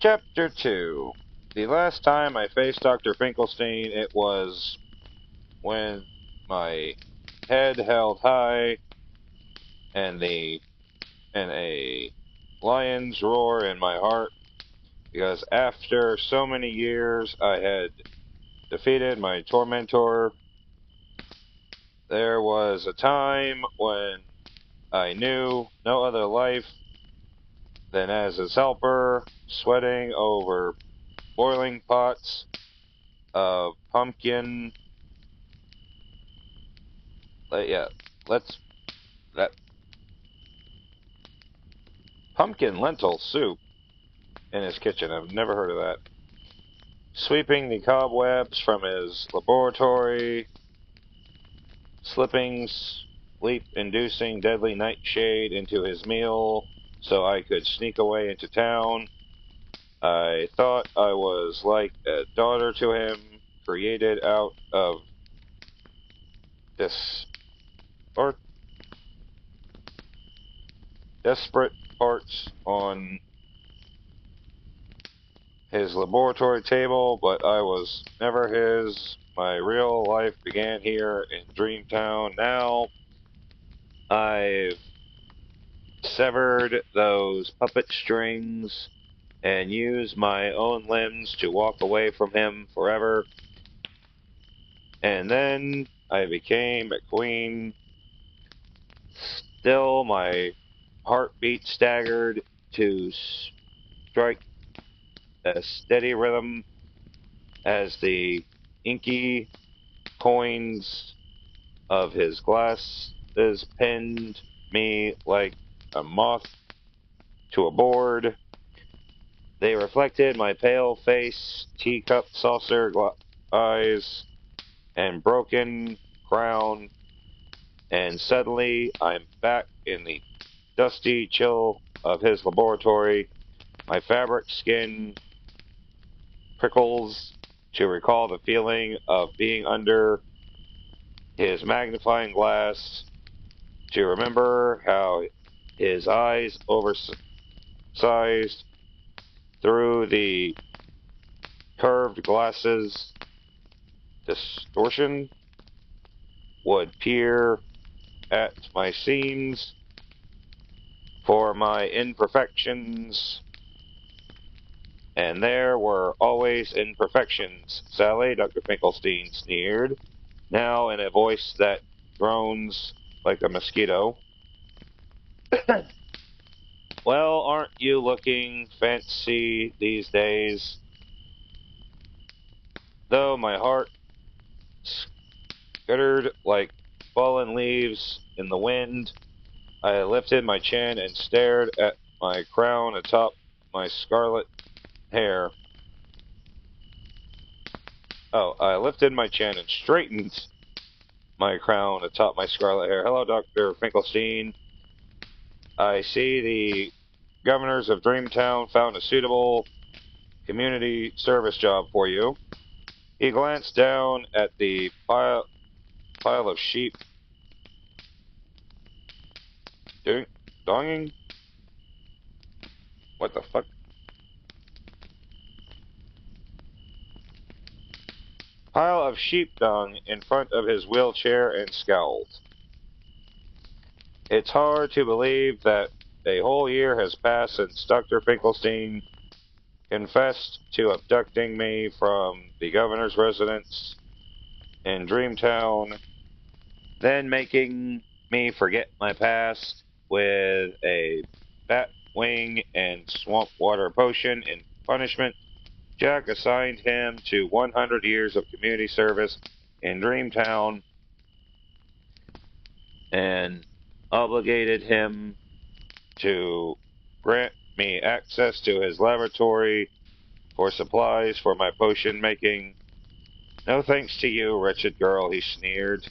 Chapter 2. The last time I faced Dr. Finkelstein, it was when my head held high and a lion's roar in my heart, because after so many years I had defeated my tormentor. There was a time when I knew no other life than as his helper, sweating over boiling pots of pumpkin. That pumpkin lentil soup in his kitchen. I've never heard of that. Sweeping the cobwebs from his laboratory, slipping sleep-inducing deadly nightshade into his meal so I could sneak away into town. I thought I was like a daughter to him, created out of desperate parts on his laboratory table, but I was never his. My real life began here in Dreamtown. Now I've severed those puppet strings and used my own limbs to walk away from him forever. And then I became a queen. Still, my heartbeat staggered to strike a steady rhythm as the inky coins of his glasses pinned me like a moth to a board. They reflected my pale face, teacup saucer eyes, and broken crown, and suddenly I'm back in the dusty chill of his laboratory. My fabric skin prickles to recall the feeling of being under his magnifying glass, to remember how his eyes oversized through the curved glasses distortion would peer at my seams for my imperfections. And there were always imperfections, Sally, Dr. Finkelstein sneered, now in a voice that drones like a mosquito. Well, aren't you looking fancy these days? Though my heart scattered like fallen leaves in the wind, I lifted my chin and stared at my crown atop my scarlet hair. I lifted my chin and straightened my crown atop my scarlet hair. Hello, Dr. Finkelstein. I see the governors of Dreamtown found a suitable community service job for you. He glanced down at the pile of sheep donging. What the fuck? Pile of sheep dung in front of his wheelchair and scowled. It's hard to believe that a whole year has passed since Dr. Finkelstein confessed to abducting me from the governor's residence in Dreamtown, then making me forget my past with a bat wing and swamp water potion in punishment. Jack assigned him to 100 years of community service in Dreamtown and obligated him to grant me access to his laboratory for supplies for my potion making. No thanks to you, wretched girl, he sneered.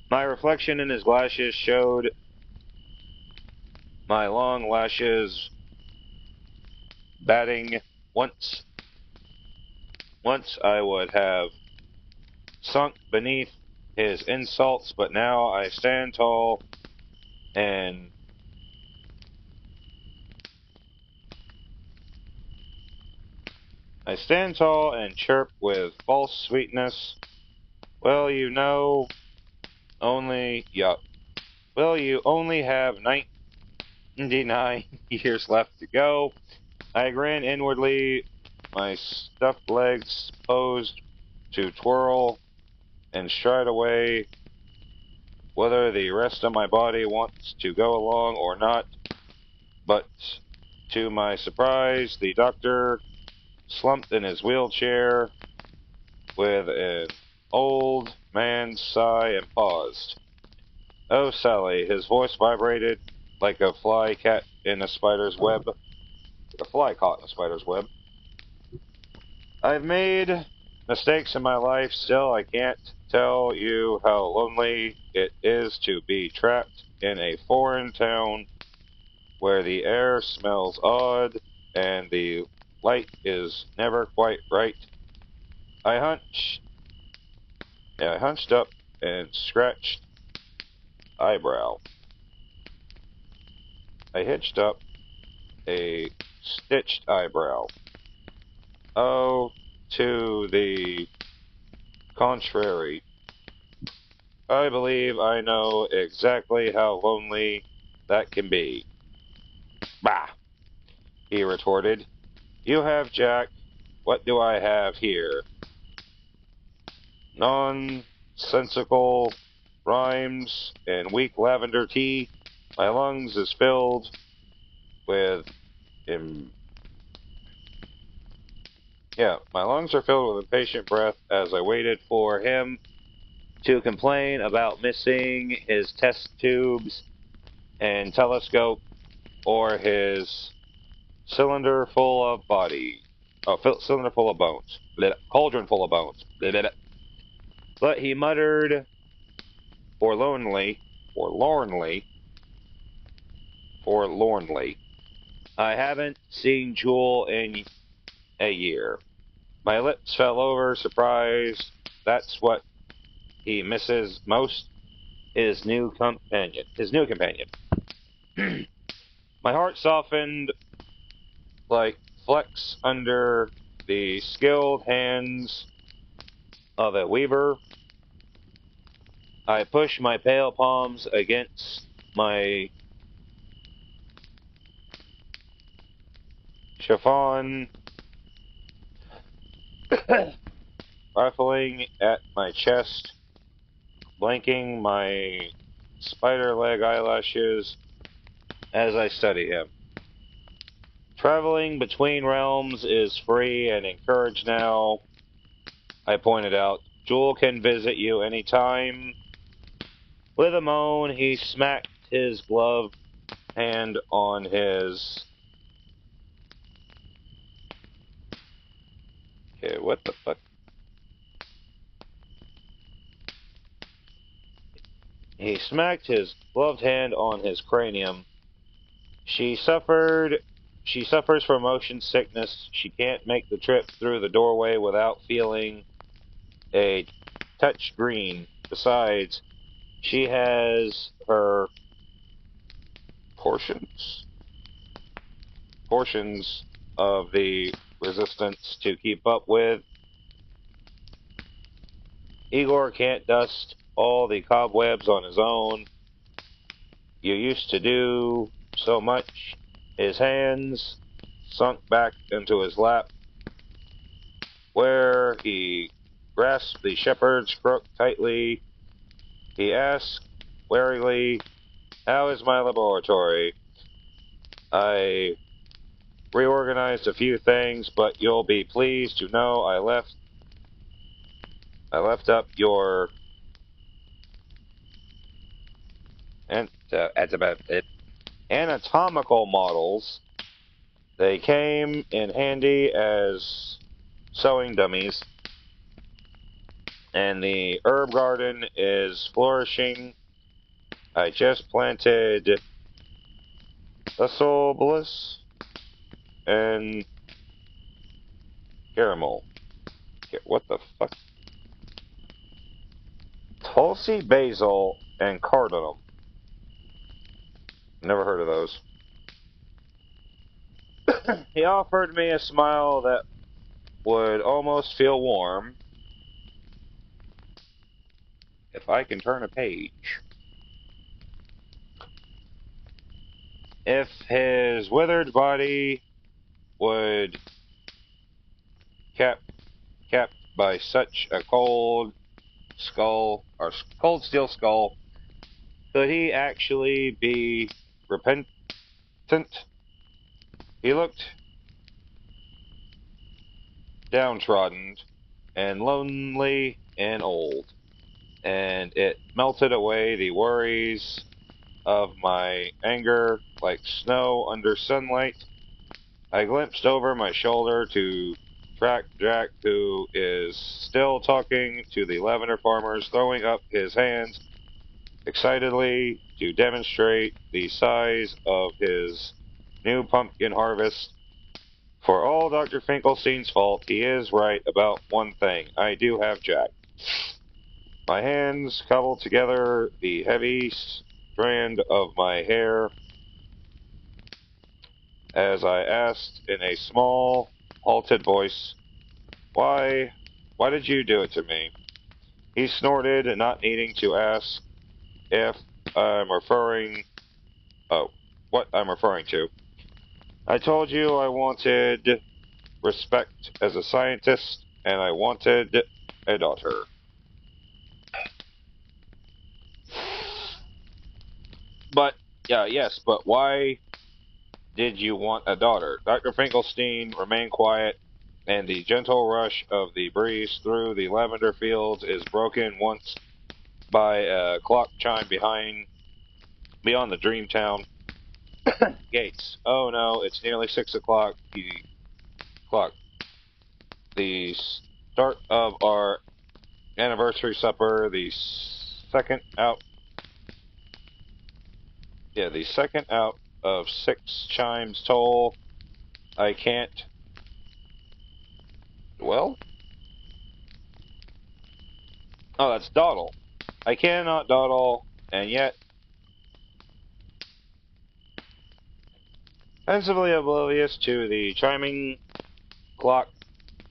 My reflection in his glasses showed my long lashes batting once Once I would have sunk beneath his insults, but now I stand tall and chirp with false sweetness. Well, you know, you only have 99 years left to go. I grin inwardly, my stuffed legs posed to twirl and stride away, whether the rest of my body wants to go along or not. But to my surprise, the doctor slumped in his wheelchair with an old man's sigh and paused. Oh, Sally, his voice vibrated like a fly caught in a spider's web. I've made mistakes in my life, still I can't tell you how lonely it is to be trapped in a foreign town where the air smells odd and the light is never quite right. I hunched up and scratched eyebrow. I hitched up a stitched eyebrow. Oh, to the contrary. I believe I know exactly how lonely that can be. Bah, he retorted. You have Jack. What do I have here? Nonsensical rhymes and weak lavender tea. My lungs is filled with my lungs are filled with impatient breath as I waited for him to complain about missing his test tubes and telescope or his cylinder full of bones. Cauldron full of bones. But he muttered forlornly, I haven't seen Jewel in a year. My lips fell over, surprised. That's what he misses most, his new companion. My heart softened like flecks under the skilled hands of a weaver. I pushed my pale palms against my chiffon, rifling at my chest, blinking my spider leg eyelashes as I study him. Traveling between realms is free and encouraged now, I pointed out. Jewel can visit you anytime. With a moan, he smacked his gloved hand on his... Okay, what the fuck? He smacked his gloved hand on his cranium. She suffers from motion sickness. She can't make the trip through the doorway without feeling a touch green. Besides, she has her portions of the resistance to keep up with. Igor can't dust all the cobwebs on his own. You used to do so much. His hands sunk back into his lap, where he grasped the shepherd's crook tightly. He asked warily, how is my laboratory? I reorganized a few things, but you'll be pleased to know I left up your... And that's about it. Anatomical models. They came in handy as sewing dummies. And the herb garden is flourishing. I just planted thistleblus and caramel. What the fuck? Tulsi, basil, and cardamom. Never heard of those. He offered me a smile that would almost feel warm if I can turn a page. If his withered body would kept by such a cold skull, or cold steel skull, could he actually be repentant? He looked downtrodden and lonely and old, and it melted away the worries of my anger like snow under sunlight. I glimpsed over my shoulder to track Jack, who is still talking to the lavender farmers, throwing up his hands excitedly to demonstrate the size of his new pumpkin harvest. For all Dr. Finkelstein's fault, he is right about one thing. I do have Jack. My hands cobbled together the heavy strand of my hair as I asked in a small, halted voice, Why did you do it to me? He snorted, not needing to ask if I'm referring, what I'm referring to. I told you I wanted respect as a scientist, and I wanted a daughter. But why did you want a daughter? Dr. Finkelstein remained quiet, and the gentle rush of the breeze through the lavender fields is broken once by a clock chime beyond the dream town gates. Oh no, it's nearly 6 o'clock. The start of our anniversary supper, the second out of 6 chimes toll. I can't. Well? Oh, that's dawdle. I cannot dawdle, and yet, pensively oblivious to the chiming clock,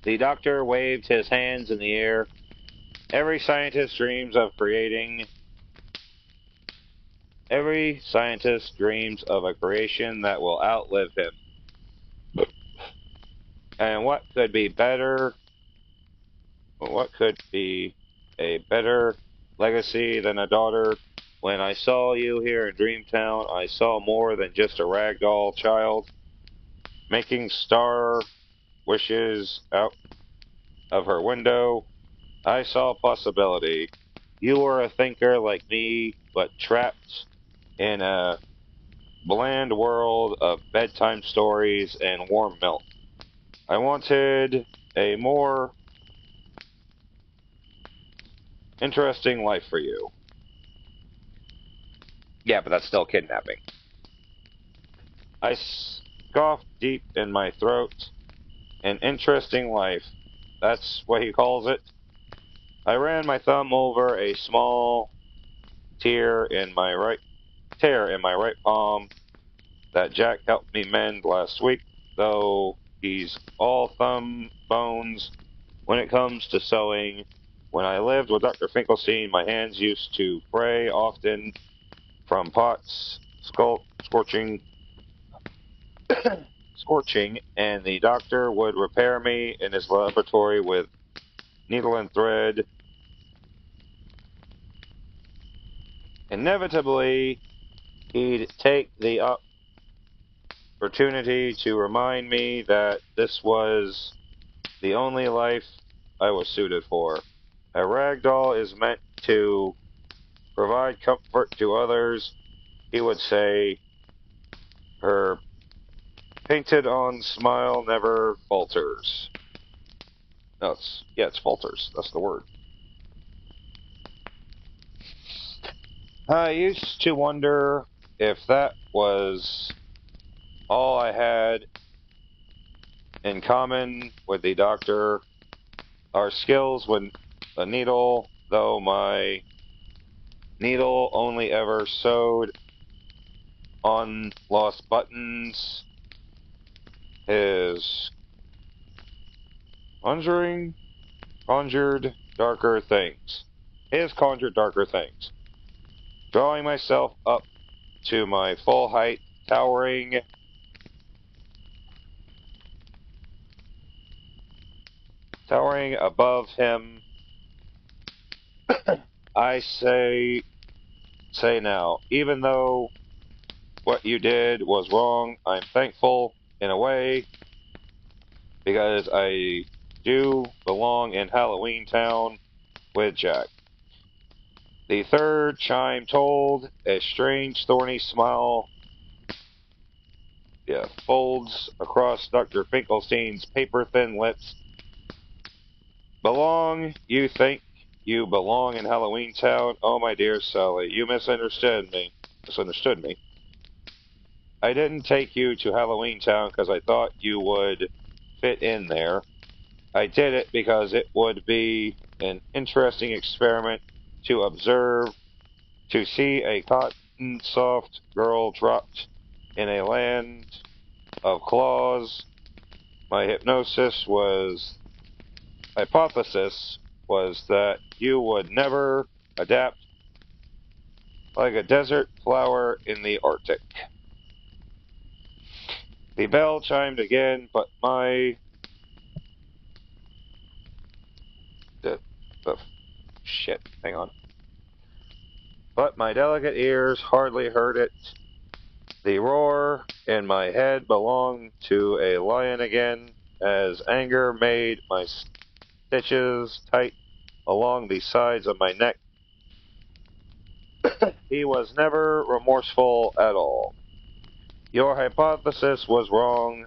the doctor waved his hands in the air. Every scientist dreams of a creation that will outlive him. And what could be a better legacy than a daughter? When I saw you here in Dreamtown, I saw more than just a ragdoll child making star wishes out of her window. I saw possibility. You were a thinker like me, but trapped in a bland world of bedtime stories and warm milk. I wanted a more interesting life for you. Yeah, but that's still kidnapping. I scoffed deep in my throat. An interesting life. That's what he calls it. I ran my thumb over a small tear in my right palm that Jack helped me mend last week, though he's all thumb bones when it comes to sewing. When I lived with Dr. Finkelstein, my hands used to fray often from pots scorching, and the doctor would repair me in his laboratory with needle and thread. Inevitably, he'd take the opportunity to remind me that this was the only life I was suited for. A ragdoll is meant to provide comfort to others, he would say. Her painted-on smile never falters. No, it's falters. That's the word. I used to wonder if that was all I had in common with the doctor. our skills with a needle, though my needle only ever sewed on lost buttons. His conjured darker things. His conjured darker things. Drawing myself up to my full height, towering above him, I say now, even though what you did was wrong, I'm thankful in a way, because I do belong in Halloween Town with Jack. The third chime told, a strange thorny smile folds across Dr. Finkelstein's paper-thin lips. You think you belong in Halloween Town? Oh, my dear Sally, you misunderstood me. I didn't take you to Halloween Town because I thought you would fit in there. I did it because it would be an interesting experiment to observe, to see a cotton-soft girl dropped in a land of claws. My hypothesis was that you would never adapt like a desert flower in the Arctic. The bell chimed again, but my hang on. But my delicate ears hardly heard it. The roar in my head belonged to a lion again, as anger made my stitches tight along the sides of my neck. He was never remorseful at all. Your hypothesis was wrong.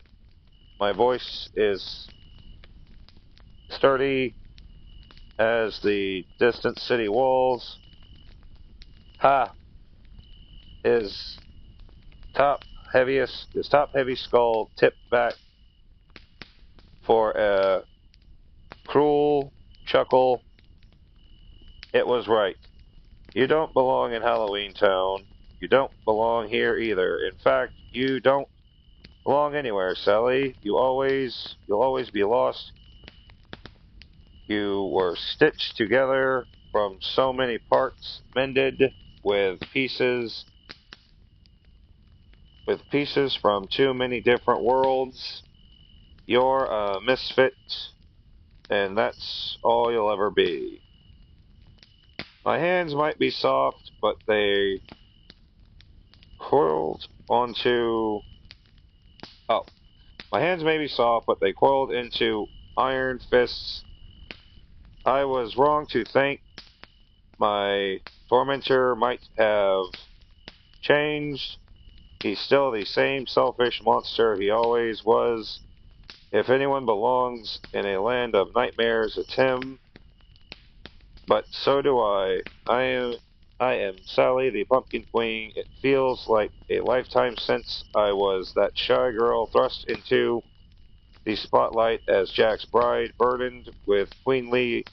My voice is sturdy as the distant city walls. Ha! His top heavy skull tipped back for a cruel chuckle. It was right. You don't belong in Halloween Town. You don't belong here either. In fact, you don't belong anywhere, Sally. You'll always be lost. You were stitched together from so many parts, mended with pieces from too many different worlds. You're a misfit, and that's all you'll ever be. My hands might be soft, but they coiled onto... Oh. My hands may be soft, but they coiled into iron fists. I was wrong to think my tormentor might have changed. He's still the same selfish monster he always was. If anyone belongs in a land of nightmares, it's him. But so do I. I am Sally, the Pumpkin Queen. It feels like a lifetime since I was that shy girl thrust into the spotlight as Jack's bride, burdened with queenly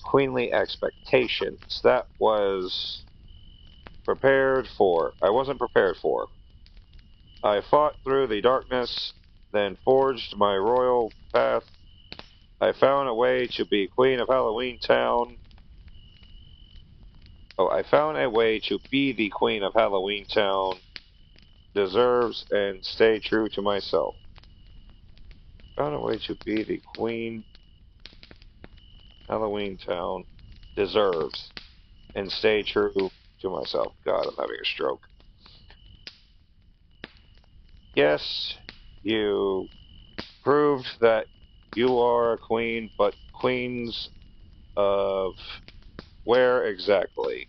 queenly expectations. That was I wasn't prepared for. I fought through the darkness, then forged my royal path. I found a way to be Queen of Halloween Town. I found a way to be the Queen of Halloween Town. Deserves and stay true to myself. Found a way to be the Queen Halloween Town. Deserves and stay true to myself. God, I'm having a stroke. Yes, you proved that you are a queen, but queens of where exactly?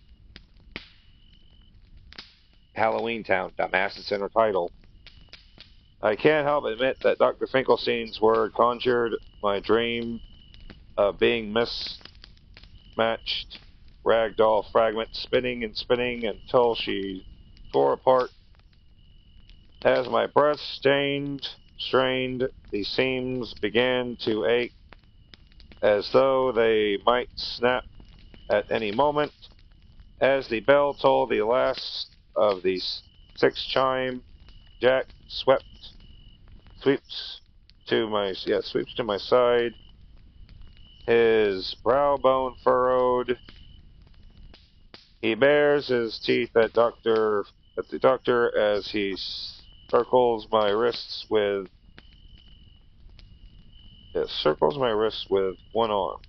Halloween Town, dumbass, it's in her title. I can't help but admit that Dr. Finkelstein's word conjured my dream of being mismatched ragdoll fragments, spinning and spinning until she tore apart As my breast strained, the seams began to ache as though they might snap at any moment. As the bell tolled the last of the sixth chime, Jack sweeps to my side, his brow bone furrowed. He bares his teeth at the doctor as he circles my wrists with one arm.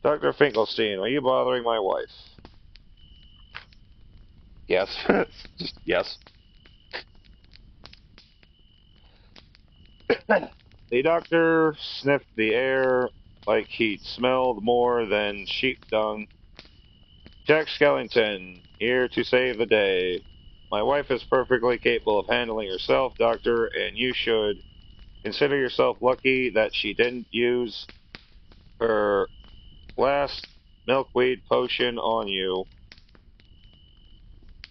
Dr. Finkelstein, are you bothering my wife? Yes. Just yes. The doctor sniffed the air like he'd smelled more than sheep dung. Jack Skellington, here to save the day. My wife is perfectly capable of handling herself, doctor, and you should consider yourself lucky that she didn't use her last milkweed potion on you.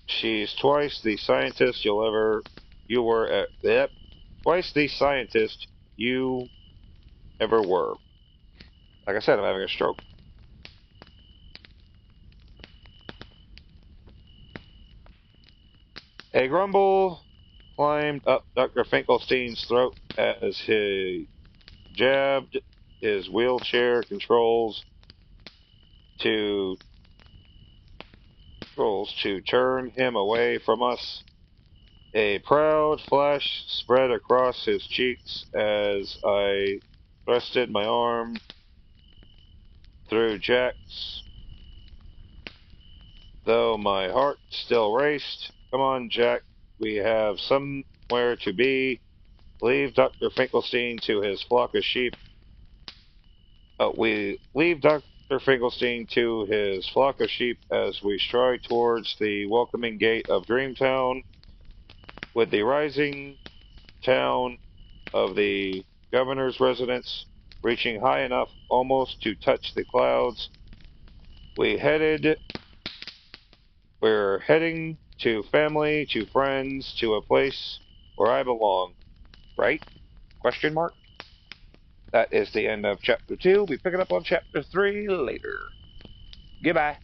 She's twice the scientist you ever were. Like I said, I'm having a stroke. A grumble climbed up Dr. Finkelstein's throat as he jabbed his wheelchair controls to turn him away from us. A proud flash spread across his cheeks as I thrusted my arm through Jack's, though my heart still raced. Come on, Jack, we have somewhere to be. Leave Dr. Finkelstein to his flock of sheep. We leave Dr. Finkelstein to his flock of sheep as we stride towards the welcoming gate of Dreamtown. With the rising town of the governor's residence reaching high enough almost to touch the clouds, we're heading to family, to friends, to a place where I belong. Right? Question mark? That is the end of chapter 2. We'll be picking up on chapter 3 later. Goodbye.